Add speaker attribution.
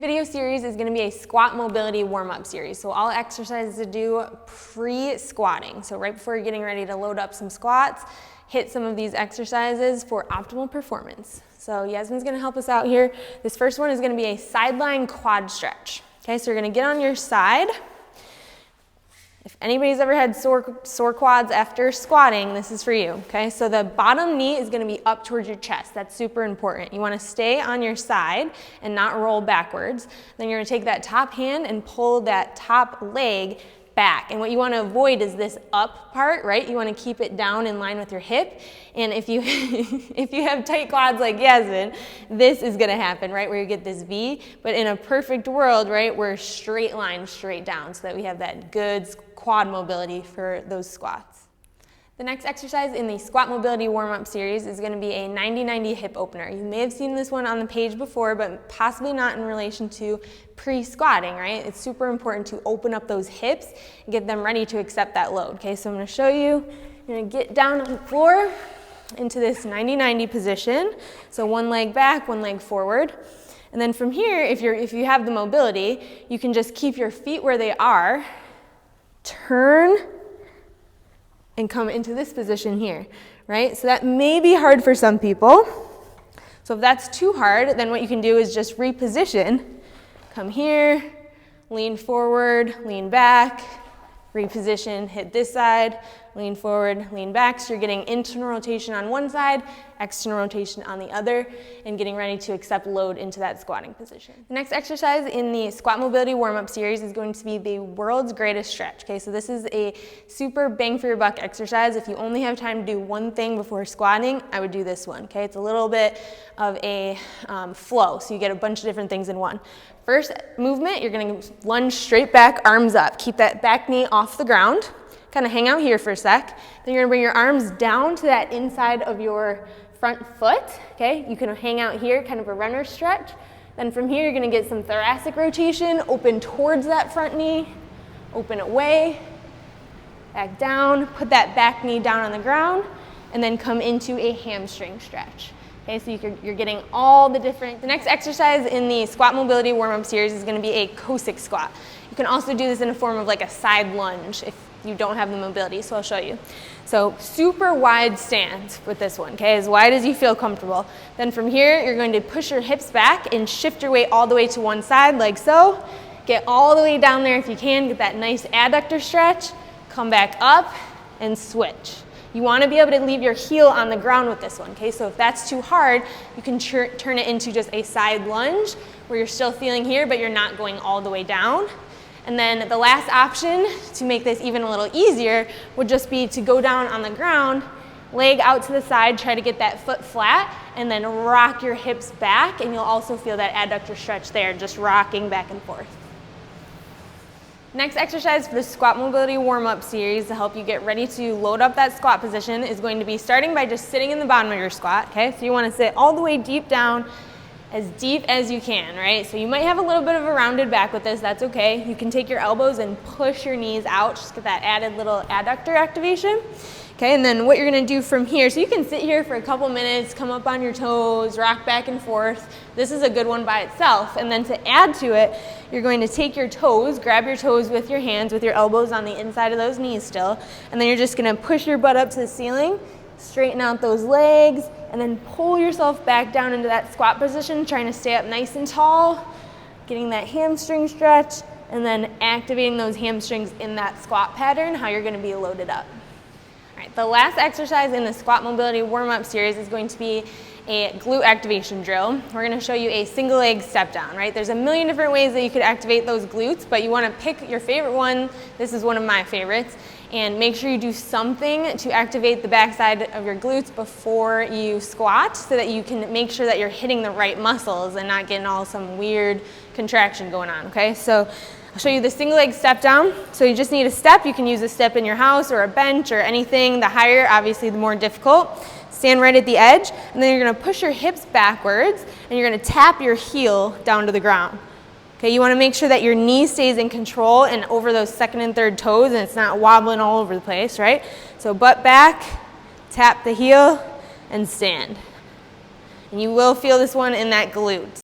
Speaker 1: Video series is going to be a squat mobility warm-up series. So all exercises to do pre-squatting. So right before you're getting ready to load up some squats, hit some of these exercises for optimal performance. So Yasmin's going to help us out here. This first one is going to be a sideline quad stretch. Okay, so you're going to get on your side. If anybody's ever had sore quads after squatting, this is for you, okay? So the bottom knee is gonna be up towards your chest. That's super important. You wanna stay on your side and not roll backwards. Then you're gonna take that top hand and pull that top leg back. And what you want to avoid is this up part, right? You want to keep it down in line with your hip. And if you if you have tight quads like Yasmin, this is going to happen, right? Where you get this V. But in a perfect world, right, we're straight line, straight down, so that we have that good quad mobility for those squats. The next exercise in the squat mobility warm-up series is going to be a 90-90 hip opener. You may have seen this one on the page before, but possibly not in relation to pre-squatting, right? It's super important to open up those hips and get them ready to accept that load. Okay, so I'm going to show you. You're going to get down on the floor into this 90-90 position. So one leg back, one leg forward. And then from here, if you have the mobility, you can just keep your feet where they are, turn, and come into this position here, right? So that may be hard for some people. So if that's too hard, then what you can do is just reposition. Come here, lean forward, lean back, reposition, hit this side, lean forward, lean back. So you're getting internal rotation on one side, external rotation on the other, and getting ready to accept load into that squatting position. The next exercise in the squat mobility warm-up series is going to be the world's greatest stretch. Okay, so this is a super bang for your buck exercise. If you only have time to do one thing before squatting, I would do this one. Okay, it's a little bit of a flow, so you get a bunch of different things in one. First movement, you're going to lunge straight back, arms up. Keep that back knee off the ground. Kind of hang out here for a sec. Then you're going to bring your arms down to that inside of your front foot. Okay, you can hang out here, kind of a runner stretch. Then from here, you're going to get some thoracic rotation. Open towards that front knee. Open away. Back down. Put that back knee down on the ground. And then come into a hamstring stretch. Okay, so you're getting all the different. The next exercise in the squat mobility warm-up series is going to be a Cosic Squat. You can also do this in a form of like a side lunge if you don't have the mobility, so I'll show you. So super wide stance with this one, okay, as wide as you feel comfortable. Then from here, you're going to push your hips back and shift your weight all the way to one side like so. Get all the way down there if you can, get that nice adductor stretch, come back up and switch. You want to be able to leave your heel on the ground with this one, okay? So if that's too hard, you can turn it into just a side lunge where you're still feeling here, but you're not going all the way down. And then the last option to make this even a little easier would just be to go down on the ground, leg out to the side, try to get that foot flat, and then rock your hips back, and you'll also feel that adductor stretch there, just rocking back and forth. Next exercise for the squat mobility warm-up series to help you get ready to load up that squat position is going to be starting by just sitting in the bottom of your squat, okay? So you want to sit all the way deep down, as deep as you can, right? So you might have a little bit of a rounded back with this, that's okay. You can take your elbows and push your knees out, just get that added little adductor activation. Okay, and then what you're gonna do from here, so you can sit here for a couple minutes, come up on your toes, rock back and forth. This is a good one by itself. And then to add to it, you're going to take your toes, grab your toes with your hands, with your elbows on the inside of those knees still, and then you're just gonna push your butt up to the ceiling, straighten out those legs, and then pull yourself back down into that squat position, trying to stay up nice and tall, getting that hamstring stretch, and then activating those hamstrings in that squat pattern, how you're gonna be loaded up. All right, the last exercise in the squat mobility warm-up series is going to be a glute activation drill. We're gonna show you a single leg step down, right? There's a million different ways that you could activate those glutes, but you wanna pick your favorite one. This is one of my favorites. And make sure you do something to activate the backside of your glutes before you squat so that you can make sure that you're hitting the right muscles and not getting all some weird contraction going on, okay? So I'll show you the single leg step down. So you just need a step. You can use a step in your house or a bench or anything. The higher, obviously, the more difficult. Stand right at the edge, and then you're gonna push your hips backwards, and you're gonna tap your heel down to the ground. Okay, you want to make sure that your knee stays in control and over those second and third toes and it's not wobbling all over the place, right? So butt back, tap the heel, and stand. And you will feel this one in that glute.